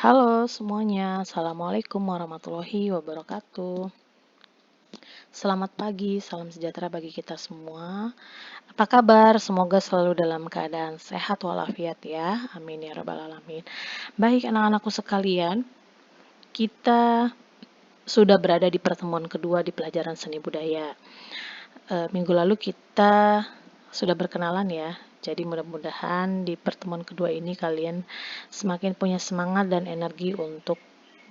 Halo semuanya, Assalamualaikum warahmatullahi wabarakatuh. Selamat pagi, salam sejahtera bagi kita semua. Apa kabar? Semoga selalu dalam keadaan sehat walafiat ya. Amin ya rabbal alamin. Baik anak-anakku sekalian, kita sudah berada di pertemuan kedua di pelajaran seni budaya. Minggu lalu kita sudah berkenalan ya. Jadi mudah-mudahan di pertemuan kedua ini kalian semakin punya semangat dan energi untuk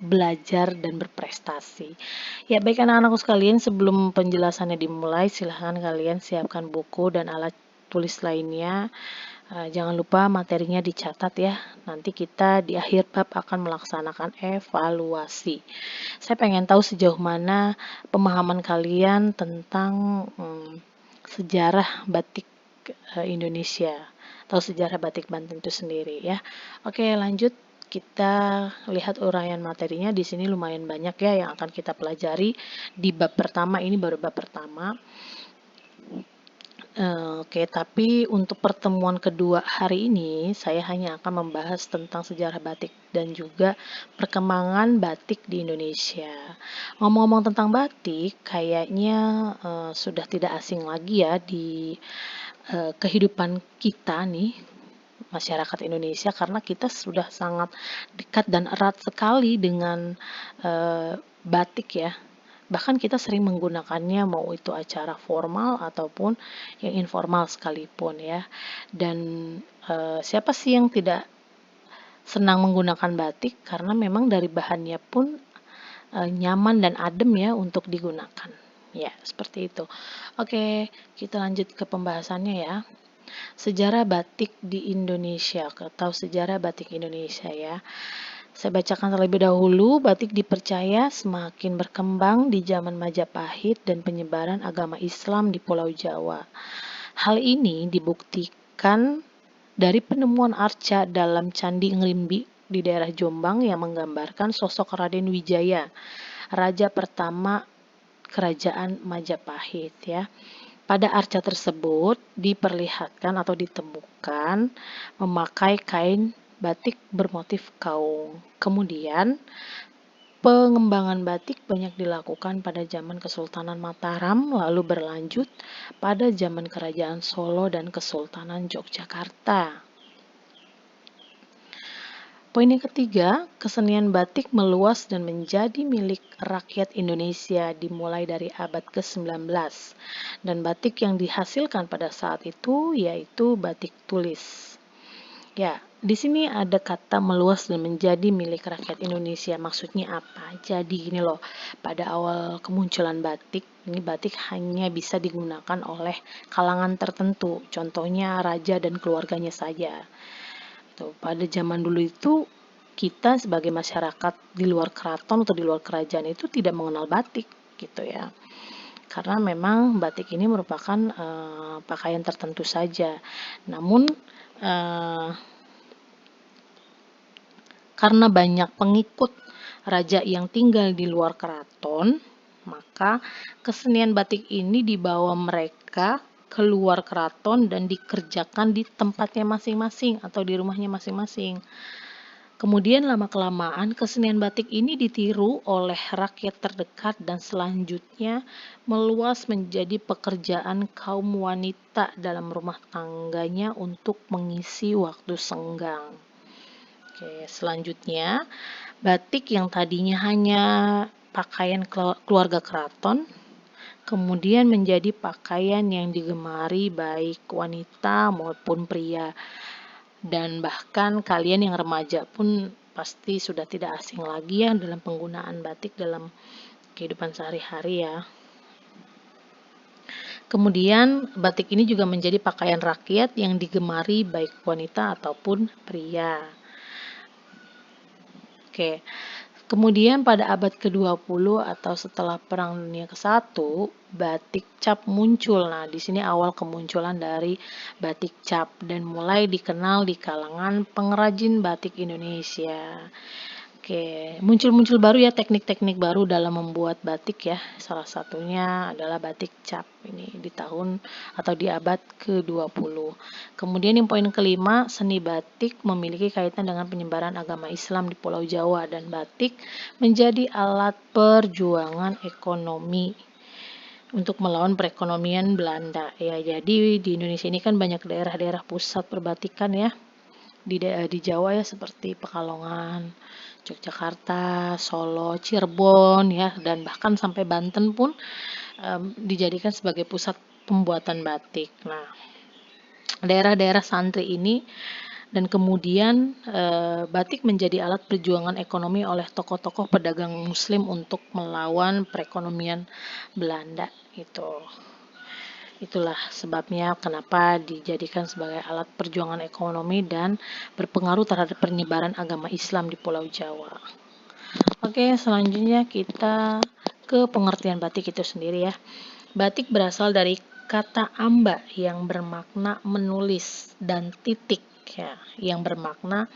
belajar dan berprestasi. Ya baik anak-anakku sekalian, sebelum penjelasannya dimulai, silahkan kalian siapkan buku dan alat tulis lainnya. Jangan lupa materinya dicatat ya. Nanti kita di akhir bab akan melaksanakan evaluasi. Saya pengen tahu sejauh mana pemahaman kalian tentang sejarah batik Indonesia atau sejarah batik Banten itu sendiri ya. Oke, lanjut kita lihat uraian materinya. Di sini lumayan banyak ya yang akan kita pelajari di bab pertama. Ini baru bab pertama. Oke, tapi untuk pertemuan kedua hari ini saya hanya akan membahas tentang sejarah batik dan juga perkembangan batik di Indonesia. Ngomong-ngomong tentang batik, kayaknya sudah tidak asing lagi ya di kehidupan kita nih, masyarakat Indonesia, karena kita sudah sangat dekat dan erat sekali dengan batik ya. Bahkan kita sering menggunakannya mau itu acara formal ataupun yang informal sekalipun ya. Dan siapa sih yang tidak senang menggunakan batik, karena memang dari bahannya pun nyaman dan adem ya untuk digunakan. Ya, seperti itu. Oke, kita lanjut ke pembahasannya ya. Sejarah batik di Indonesia atau sejarah batik Indonesia ya. Saya bacakan terlebih dahulu, batik dipercaya semakin berkembang di zaman Majapahit dan penyebaran agama Islam di Pulau Jawa. Hal ini dibuktikan dari penemuan arca dalam Candi Ngrimbi di daerah Jombang yang menggambarkan sosok Raden Wijaya, raja pertama kerajaan Majapahit ya. Pada arca tersebut diperlihatkan atau ditemukan memakai kain batik bermotif kaung. Kemudian pengembangan batik banyak dilakukan pada zaman Kesultanan Mataram, lalu berlanjut pada zaman Kerajaan Solo dan Kesultanan Yogyakarta. Poin yang ketiga, kesenian batik meluas dan menjadi milik rakyat Indonesia dimulai dari abad ke-19. Dan batik yang dihasilkan pada saat itu yaitu batik tulis. Ya, di sini ada kata meluas dan menjadi milik rakyat Indonesia. Maksudnya apa? Jadi gini loh, pada awal kemunculan batik, ini batik hanya bisa digunakan oleh kalangan tertentu. Contohnya raja dan keluarganya saja. Tuh, pada zaman dulu itu kita sebagai masyarakat di luar keraton atau di luar kerajaan itu tidak mengenal batik gitu ya. Karena memang batik ini merupakan pakaian tertentu saja. Namun karena banyak pengikut raja yang tinggal di luar keraton, maka kesenian batik ini dibawa mereka keluar keraton dan dikerjakan di tempatnya masing-masing atau di rumahnya masing-masing. Kemudian lama-kelamaan kesenian batik ini ditiru oleh rakyat terdekat dan selanjutnya meluas menjadi pekerjaan kaum wanita dalam rumah tangganya untuk mengisi waktu senggang. Oke, selanjutnya batik yang tadinya hanya pakaian keluarga keraton kemudian menjadi pakaian yang digemari baik wanita maupun pria. Dan bahkan kalian yang remaja pun pasti sudah tidak asing lagi ya dalam penggunaan batik dalam kehidupan sehari-hari ya. Kemudian batik ini juga menjadi pakaian rakyat yang digemari baik wanita ataupun pria. Oke. Kemudian pada abad ke-20 atau setelah Perang Dunia ke-1, batik cap muncul. Nah, di sini awal kemunculan dari batik cap dan mulai dikenal di kalangan pengrajin batik Indonesia. Oke, muncul-muncul baru ya, teknik-teknik baru dalam membuat batik ya. Salah satunya adalah batik cap ini di tahun atau di abad ke-20. Kemudian yang poin kelima, seni batik memiliki kaitan dengan penyebaran agama Islam di Pulau Jawa dan batik menjadi alat perjuangan ekonomi untuk melawan perekonomian Belanda. Ya, jadi di Indonesia ini kan banyak daerah-daerah pusat perbatikan ya. Di Jawa ya seperti Pekalongan, Yogyakarta, Solo, Cirebon ya, dan bahkan sampai Banten pun dijadikan sebagai pusat pembuatan batik. Nah, daerah-daerah santri ini dan kemudian batik menjadi alat perjuangan ekonomi oleh tokoh-tokoh pedagang muslim untuk melawan perekonomian Belanda itu. Itulah sebabnya kenapa dijadikan sebagai alat perjuangan ekonomi dan berpengaruh terhadap penyebaran agama Islam di Pulau Jawa. Oke, selanjutnya kita ke pengertian batik itu sendiri ya. Batik berasal dari kata amba yang bermakna menulis dan titik ya, yang bermakna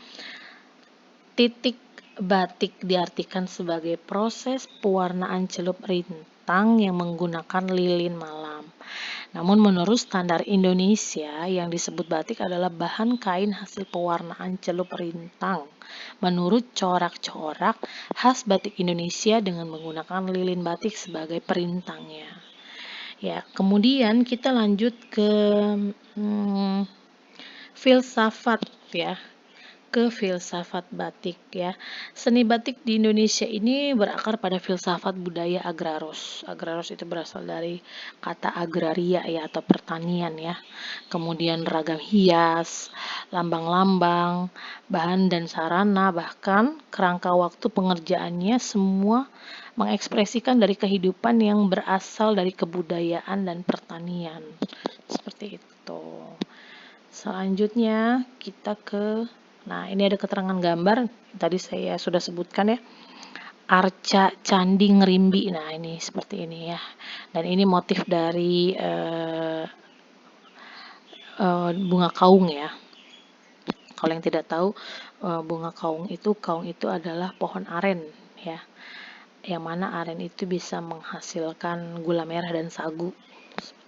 titik. Batik diartikan sebagai proses pewarnaan celup rintang yang menggunakan lilin malam. Namun menurut standar Indonesia, yang disebut batik adalah bahan kain hasil pewarnaan celup rintang. Menurut corak-corak khas batik Indonesia dengan menggunakan lilin batik sebagai perintangnya. Ya, kemudian kita lanjut ke filsafat ya. Ke filsafat batik ya. Seni batik di Indonesia ini berakar pada filsafat budaya agraros. Agraros itu berasal dari kata agraria ya atau pertanian ya. Kemudian ragam hias, lambang-lambang, bahan dan sarana, bahkan kerangka waktu pengerjaannya semua mengekspresikan dari kehidupan yang berasal dari kebudayaan dan pertanian. Seperti itu. Selanjutnya kita ke, nah ini ada keterangan gambar, tadi saya sudah sebutkan ya, arca candi Ngerimbi. Nah ini seperti ini ya, dan ini motif dari bunga kaung ya. Kalau yang tidak tahu, bunga kaung itu adalah pohon aren ya, yang mana aren itu bisa menghasilkan gula merah dan sagu.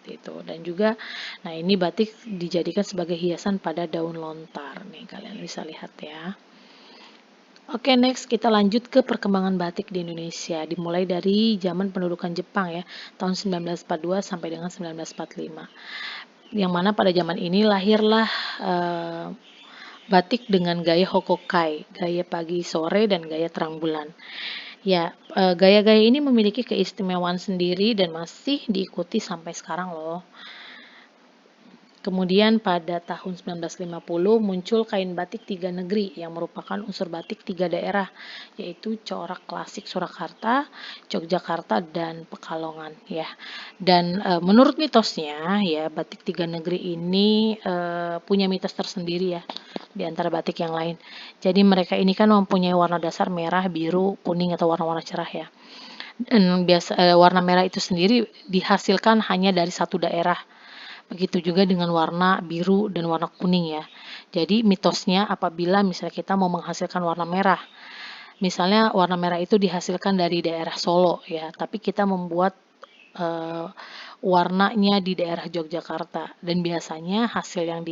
Itu. Dan juga nah ini batik dijadikan sebagai hiasan pada daun lontar nih, kalian bisa lihat ya. Oke, next kita lanjut ke perkembangan batik di Indonesia, dimulai dari zaman pendudukan Jepang ya, tahun 1942 sampai dengan 1945, yang mana pada zaman ini lahirlah batik dengan gaya hokokai, gaya pagi sore dan gaya terang bulan. Ya, gaya-gaya ini memiliki keistimewaan sendiri dan masih diikuti sampai sekarang loh. Kemudian pada tahun 1950 muncul kain batik tiga negeri yang merupakan unsur batik tiga daerah, yaitu corak klasik Surakarta, Yogyakarta, dan Pekalongan ya. Dan menurut mitosnya ya, batik tiga negeri ini punya mitos tersendiri ya di antara batik yang lain. Jadi mereka ini kan mempunyai warna dasar merah, biru, kuning atau warna-warna cerah ya. Dan warna merah itu sendiri dihasilkan hanya dari satu daerah. Begitu juga dengan warna biru dan warna kuning ya. Jadi mitosnya apabila misalnya kita mau menghasilkan warna merah, misalnya warna merah itu dihasilkan dari daerah Solo ya, tapi kita membuat warnanya di daerah Yogyakarta, dan biasanya hasil yang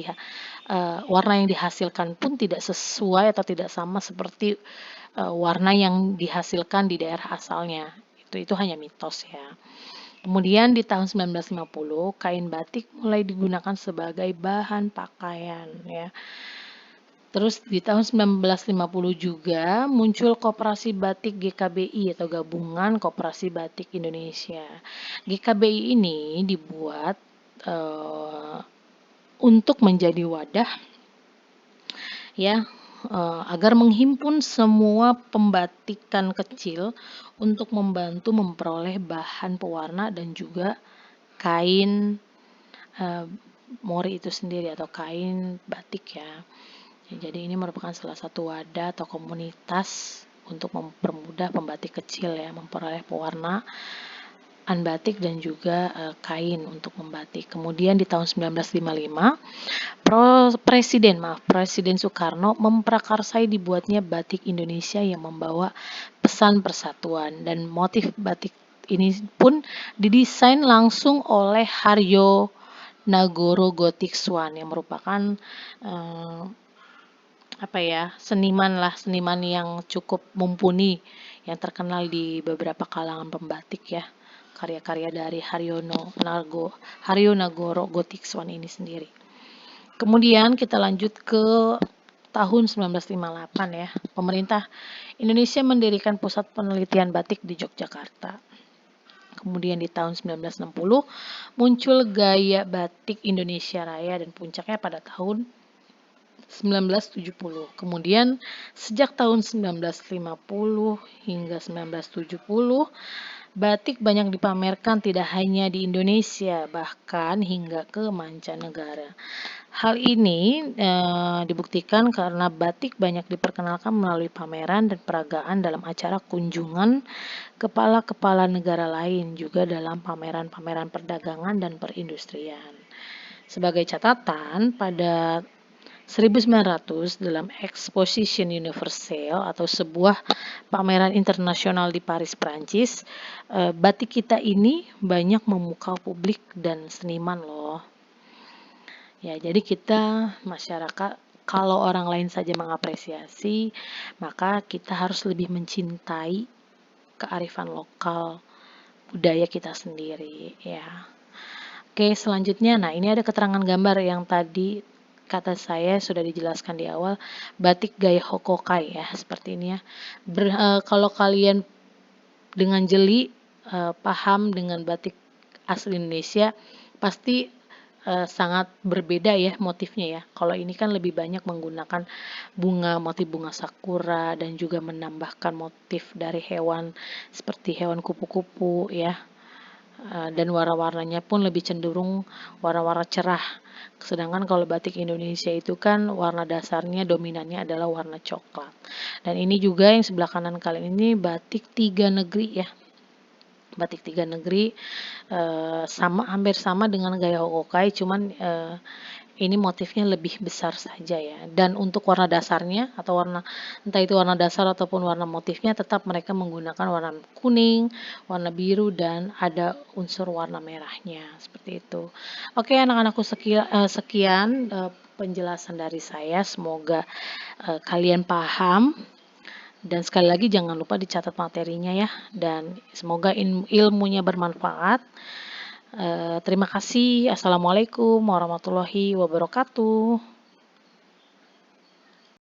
warna yang dihasilkan pun tidak sesuai atau tidak sama seperti warna yang dihasilkan di daerah asalnya. Itu hanya mitos ya. Kemudian di tahun 1950 kain batik mulai digunakan sebagai bahan pakaian ya. Terus di tahun 1950 juga muncul Koperasi Batik GKBI atau Gabungan Koperasi Batik Indonesia. GKBI ini dibuat untuk menjadi wadah ya, agar menghimpun semua pembatikan kecil untuk membantu memperoleh bahan pewarna dan juga kain mori itu sendiri atau kain batik ya. Jadi ini merupakan salah satu wadah atau komunitas untuk mempermudah pembatik kecil ya memperoleh pewarna bahan batik dan juga kain untuk membatik. Kemudian di tahun 1955, Presiden Soekarno memprakarsai dibuatnya batik Indonesia yang membawa pesan persatuan, dan motif batik ini pun didesain langsung oleh Haryo Nagoro Gotik Swan yang merupakan eh, seniman yang cukup mumpuni yang terkenal di beberapa kalangan pembatik ya. Karya-karya dari Haryo Nagoro Gotik Swan ini sendiri. Kemudian kita lanjut ke tahun 1958 ya. Pemerintah Indonesia mendirikan pusat penelitian batik di Yogyakarta. Kemudian di tahun 1960 muncul gaya batik Indonesia Raya dan puncaknya pada tahun 1970. Kemudian sejak tahun 1950 hingga 1970, batik banyak dipamerkan tidak hanya di Indonesia, bahkan hingga ke mancanegara. Hal ini dibuktikan karena batik banyak diperkenalkan melalui pameran dan peragaan dalam acara kunjungan kepala-kepala negara lain, juga dalam pameran-pameran perdagangan dan perindustrian. Sebagai catatan, pada 1900 dalam Exposition Universelle atau sebuah pameran internasional di Paris, Prancis, batik kita ini banyak memukau publik dan seniman loh. Ya, jadi kita masyarakat kalau orang lain saja mengapresiasi, maka kita harus lebih mencintai kearifan lokal budaya kita sendiri ya. Oke, selanjutnya, nah ini ada keterangan gambar yang tadi kata saya sudah dijelaskan di awal, batik gaya Hokokai ya, seperti ini ya. Kalau kalian dengan jeli paham dengan batik asli Indonesia, pasti sangat berbeda ya motifnya ya. Kalau ini kan lebih banyak menggunakan motif bunga sakura dan juga menambahkan motif dari hewan seperti hewan kupu-kupu ya. Dan warna-warnanya pun lebih cenderung warna-warna cerah. Sedangkan kalau batik Indonesia itu kan warna dasarnya dominannya adalah warna coklat. Dan ini juga yang sebelah kanan kalian ini batik tiga negeri ya. Batik tiga negeri hampir sama dengan gaya Hokokai, cuman ini motifnya lebih besar saja ya. Dan untuk warna dasarnya atau entah itu warna dasar ataupun warna motifnya, tetap mereka menggunakan warna kuning, warna biru, dan ada unsur warna merahnya seperti itu. Oke, anak-anakku, sekian penjelasan dari saya. Semoga kalian paham. Dan sekali lagi jangan lupa dicatat materinya ya, dan semoga ilmunya bermanfaat. Terima kasih. Assalamualaikum warahmatullahi wabarakatuh.